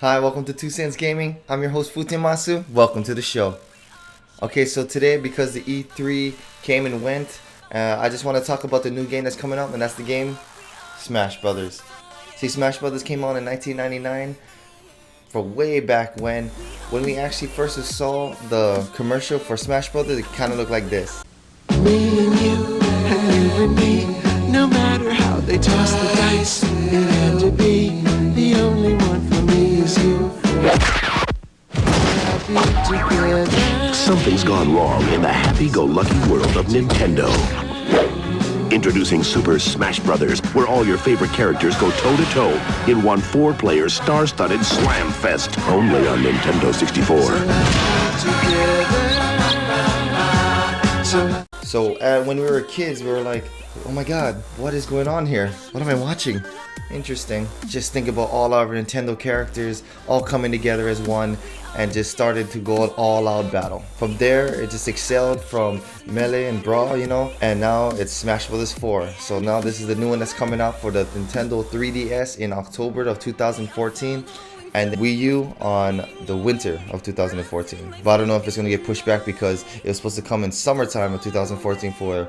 Hi, welcome to 2 Cents Gaming. I'm your host Futimasu. Welcome to the show. Okay, so today, because the E3 came and went, I just want to talk about the new game that's coming out, and that's the game Smash Brothers. See, Smash Brothers came out in 1999, for way back when we actually first saw the commercial for Smash Brothers. It kind of looked like this. Me and you and me, no matter how they toss the dice, it had to be the only one for me is you. Happy together. Something's gone wrong in the happy-go-lucky world of Nintendo. Introducing Super Smash Brothers, where all your favorite characters go toe-to-toe in one 4-player star-studded slam fest, only on Nintendo 64. So when we were kids, we were like, oh my god, what is going on here? What am I watching? Interesting. Just think about all our Nintendo characters all coming together as one and just started to go all-out battle. From there, it just excelled from Melee and Brawl, and now it's Smash Bros. 4. So now this is the new one that's coming out for the Nintendo 3DS in October of 2014. And the Wii U on the winter of 2014. But I don't know if it's going to get pushed back because it was supposed to come in summertime of 2014 for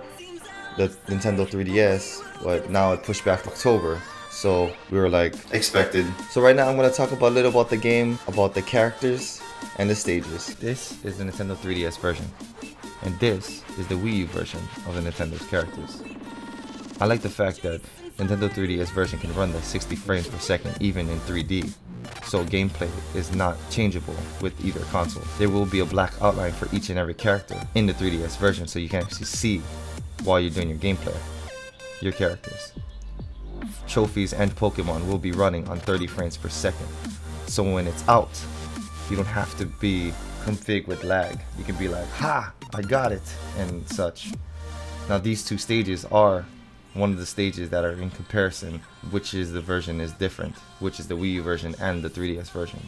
the Nintendo 3DS, but now it pushed back to October. So we were like, expected. So right now I'm going to talk about a little about the game, about the characters and the stages. This is the Nintendo 3DS version. And this is the Wii U version of the Nintendo's characters. I like the fact that Nintendo 3DS version can run the 60 frames per second even in 3D. So gameplay is not changeable with either console. There will be a black outline for each and every character in the 3DS version, so you can actually see while you're doing your gameplay, your characters. Trophies and Pokemon will be running on 30 frames per second. So when it's out, you don't have to be configured with lag. You can be like, ha, I got it, and such. Now these two stages are one of the stages that are in comparison, which is the version is different, which is the Wii U version and the 3DS version.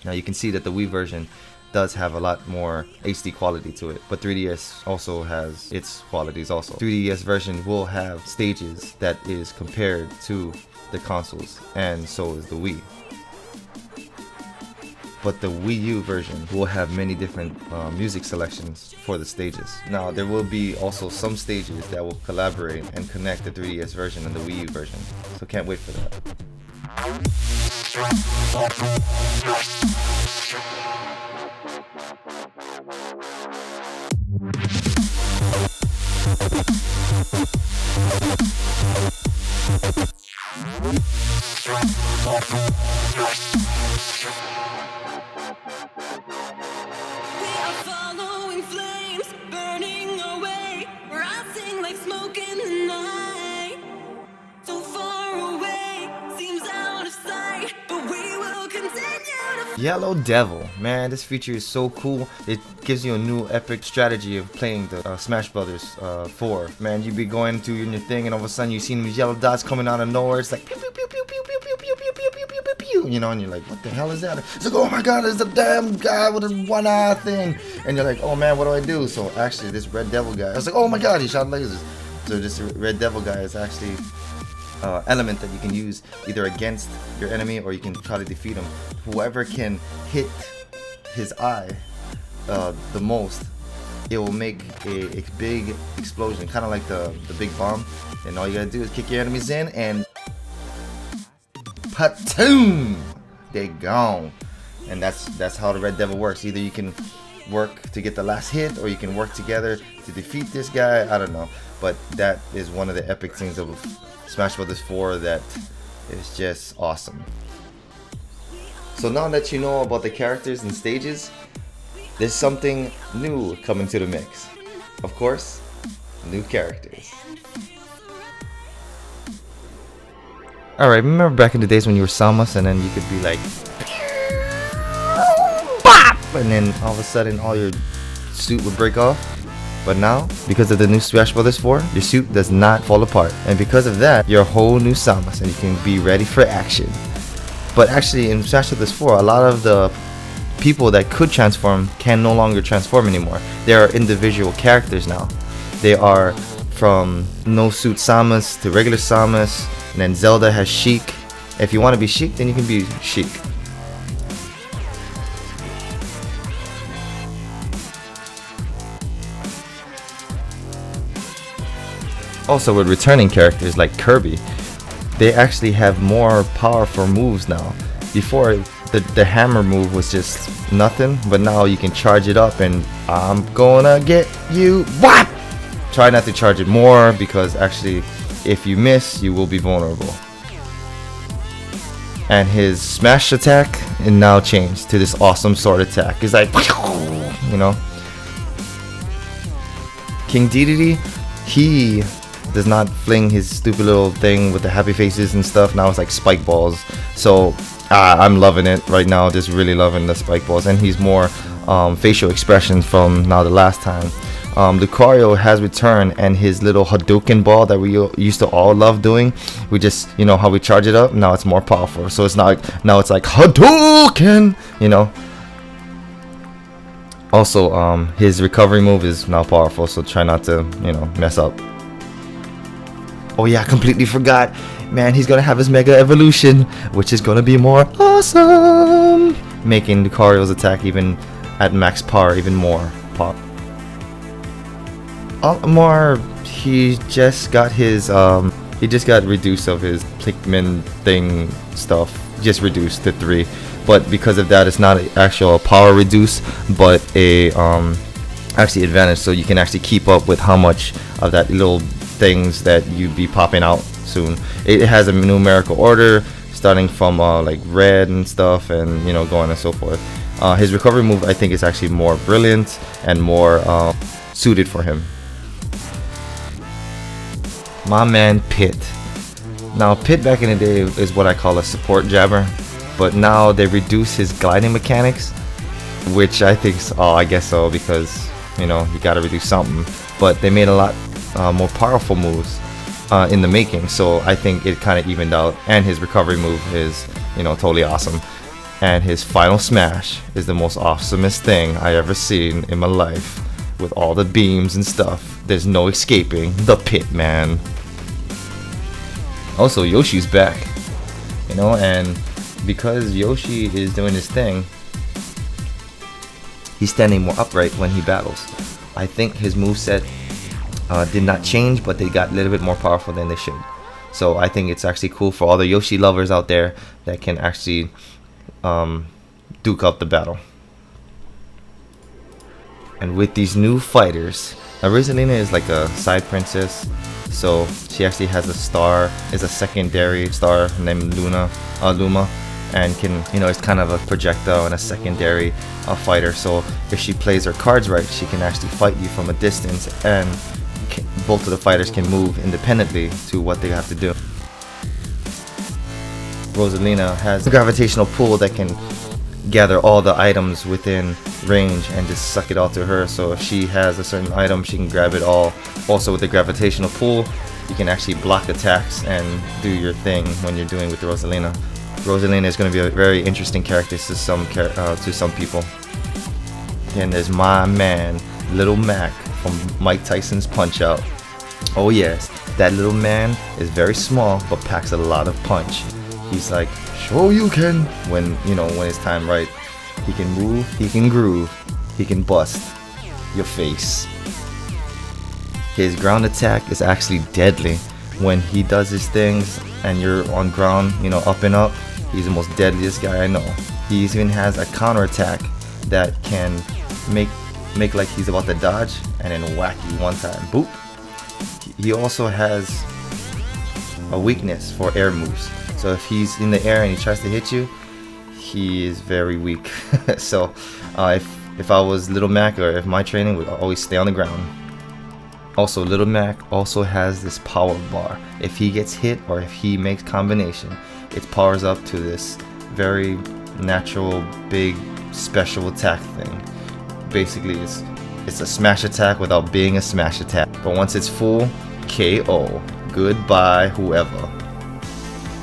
Now you can see that the Wii version does have a lot more HD quality to it, but 3DS also has its qualities also. 3DS version will have stages that is compared to the consoles, and so is the Wii. But the Wii U version will have many different music selections for the stages. Now there will be also some stages that will collaborate and connect the 3DS version and the Wii U version, so can't wait for that. Yellow Devil, man, this feature is so cool. It gives you a new epic strategy of playing the Smash Brothers 4. Man, you be going through your thing, and all of a sudden you see these yellow dots coming out of nowhere. It's like pew pew pew pew pew pew pew pew pew pew pew pew pew pew, and you're like, what the hell is that? It's like, oh my god, it's a damn guy with a one-eye thing, and you're like, oh man, what do I do? So actually, this Red Devil guy, I was like, oh my god, he shot lasers. So this Red Devil guy is actually element that you can use either against your enemy or you can try to defeat him. Whoever can hit his eye the most, it will make a big explosion, kind of like the big bomb, and all you gotta do is kick your enemies in and patoom, they gone. And that's how the Red Devil works. Either you can work to get the last hit or you can work together to defeat this guy. I don't know, but that is one of the epic things of Smash Bros. 4 that is just awesome. So now that you know about the characters and stages, there's something new coming to the mix. Of course, new characters. Alright, remember back in the days when you were Samus and then you could be like BOP! And then all of a sudden all your suit would break off? But now, because of the new Smash Bros. 4, your suit does not fall apart. And because of that, you're a whole new Samus and you can be ready for action. But actually in Smash Bros. 4, a lot of the people that could transform can no longer transform anymore. They are individual characters now. They are from no suit Samus to regular Samus, and then Zelda has Sheik. If you want to be Sheik, then you can be Sheik. Also, with returning characters like Kirby, they actually have more powerful moves now. Before, the hammer move was just nothing, but now you can charge it up and I'm gonna get you. What? Try not to charge it more, because actually if you miss, you will be vulnerable. And his smash attack is now changed to this awesome sword attack. It's like, you know. King Dedede, he does not fling his stupid little thing with the happy faces and stuff. Now it's like spike balls. So I'm loving it right now, just really loving the spike balls. And he's more facial expressions from now the last time. Lucario has returned, and his little Hadouken ball that we used to all love doing, we just, you know how we charge it up, now it's more powerful. So it's not like, now it's like Hadouken, you know. Also, his recovery move is now powerful, so try not to, you know, mess up. Oh yeah, I completely forgot. Man, he's gonna have his Mega Evolution, which is gonna be more awesome, making Lucario's attack even at max power even more pop. He just got his he just got reduced of his Pikmin thing stuff, just reduced to 3. But because of that, it's not an actual power reduce, but a actually advantage. So you can actually keep up with how much of that little things that you'd be popping out soon. It has a numerical order starting from like red and stuff, and you know, going and so forth. His recovery move, I think, is actually more brilliant and more suited for him. My man Pit. Now Pit back in the day is what I call a support jabber, but now they reduce his gliding mechanics, which I think, I guess so, because you know, you gotta reduce something. But they made a lot more powerful moves in the making, so I think it kind of evened out. And his recovery move is, you know, totally awesome. And his final smash is the most awesomest thing I ever seen in my life, with all the beams and stuff. There's no escaping the Pit, man. Also, Yoshi's back, you know, and because Yoshi is doing his thing, he's standing more upright when he battles. I think his moveset did not change, but they got a little bit more powerful than they should. So I think it's actually cool for all the Yoshi lovers out there that can actually duke up the battle. And with these new fighters, Rosalina is like a side princess, so she actually has a star, is a secondary star named Luma, and can, you know, it's kind of a projectile and a secondary fighter. So if she plays her cards right, she can actually fight you from a distance, and both of the fighters can move independently to what they have to do. Rosalina has a gravitational pull that can gather all the items within range and just suck it all to her. So if she has a certain item, she can grab it all. Also with the gravitational pull, you can actually block attacks and do your thing when you're doing with Rosalina. Rosalina is going to be a very interesting character to some people. And there's my man, Little Mac from Mike Tyson's Punch-Out. Oh yes, that little man is very small but packs a lot of punch. He's like, show you can, when, you know, when it's time right. He can move, he can groove, he can bust your face. His ground attack is actually deadly. When he does his things and you're on ground, you know, up and up, he's the most deadliest guy I know. He even has a counter attack that can make like he's about to dodge and then whack you one time. Boop. He also has a weakness for air moves. So if he's in the air and he tries to hit you, he is very weak. So if I was Little Mac, or if my training would always stay on the ground. Also, Little Mac also has this power bar. If he gets hit or if he makes combination, it powers up to this very natural, big, special attack thing. Basically, it's a smash attack without being a smash attack. But once it's full, KO. Goodbye, whoever.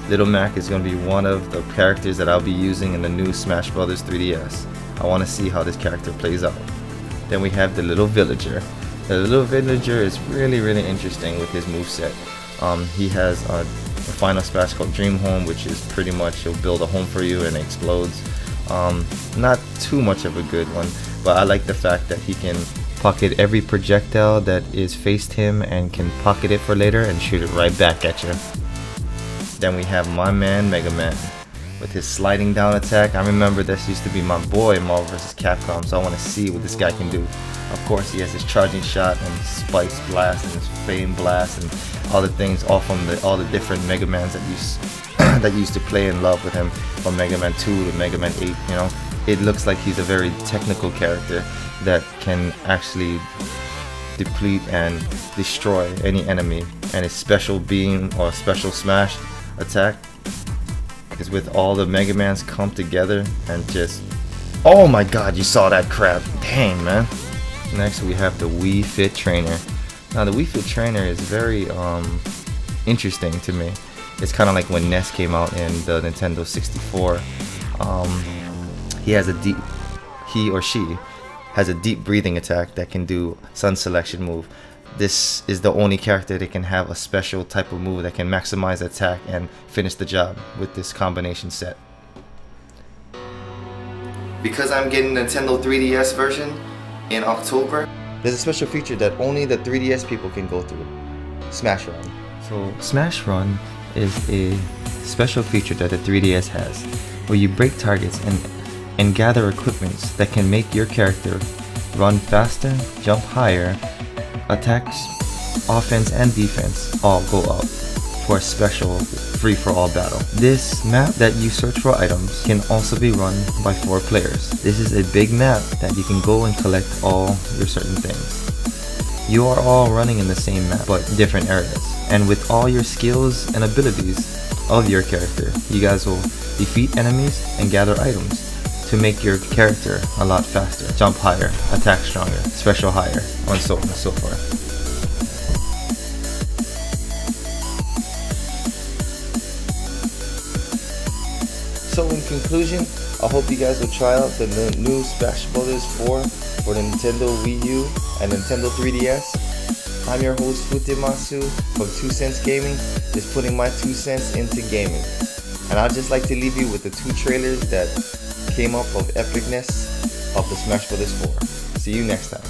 Little Mac is going to be one of the characters that I'll be using in the new Smash Bros. 3DS. I want to see how this character plays out. Then we have the Little Villager. The Little Villager is really, really interesting with his moveset. He has a final smash called Dream Home, which is pretty much he'll build a home for you and it explodes. Not too much of a good one, but I like the fact that he can pocket every projectile that is faced him and can pocket it for later and shoot it right back at you. Then we have my man Mega Man with his sliding down attack. I remember this used to be my boy in Marvel vs. Capcom, so I want to see what this guy can do. Of course, he has his charging shot and his spice blast and his flame blast and all the things, all from all the different Mega Mans that used to play and love with him, from Mega Man 2 to Mega Man 8. You know, it looks like he's a very technical character that can actually deplete and destroy any enemy, and his special beam or special smash attack is with all the Mega Mans come together and just, oh my god, you saw that crap. Dang, man. Next we have the Wii Fit Trainer. Now the Wii Fit Trainer is very interesting to me. It's kind of like when NES came out in the Nintendo 64. He or she has a deep breathing attack that can do sun selection move. This is the only character that can have a special type of move that can maximize attack and finish the job with this combination set. Because I'm getting Nintendo 3DS version in October, there's a special feature that only the 3DS people can go through. Smash Run. So Smash Run is a special feature that the 3DS has, where you break targets and gather equipments that can make your character run faster, jump higher, attacks, offense and defense all go up for a special free-for-all battle. This map that you search for items can also be run by 4 players. This is a big map that you can go and collect all your certain things. You are all running in the same map, but different areas. And with all your skills and abilities of your character, you guys will defeat enemies and gather items to make your character a lot faster, jump higher, attack stronger, special higher, and so on and so forth. So in conclusion, I hope you guys will try out the new Smash Brothers 4 for the Nintendo Wii U and Nintendo 3DS. I'm your host Futemasu from 2 Cents Gaming, just putting my 2 cents into gaming. And I'd just like to leave you with the 2 trailers that came up of epicness of the Smash Brothers 4. See you next time.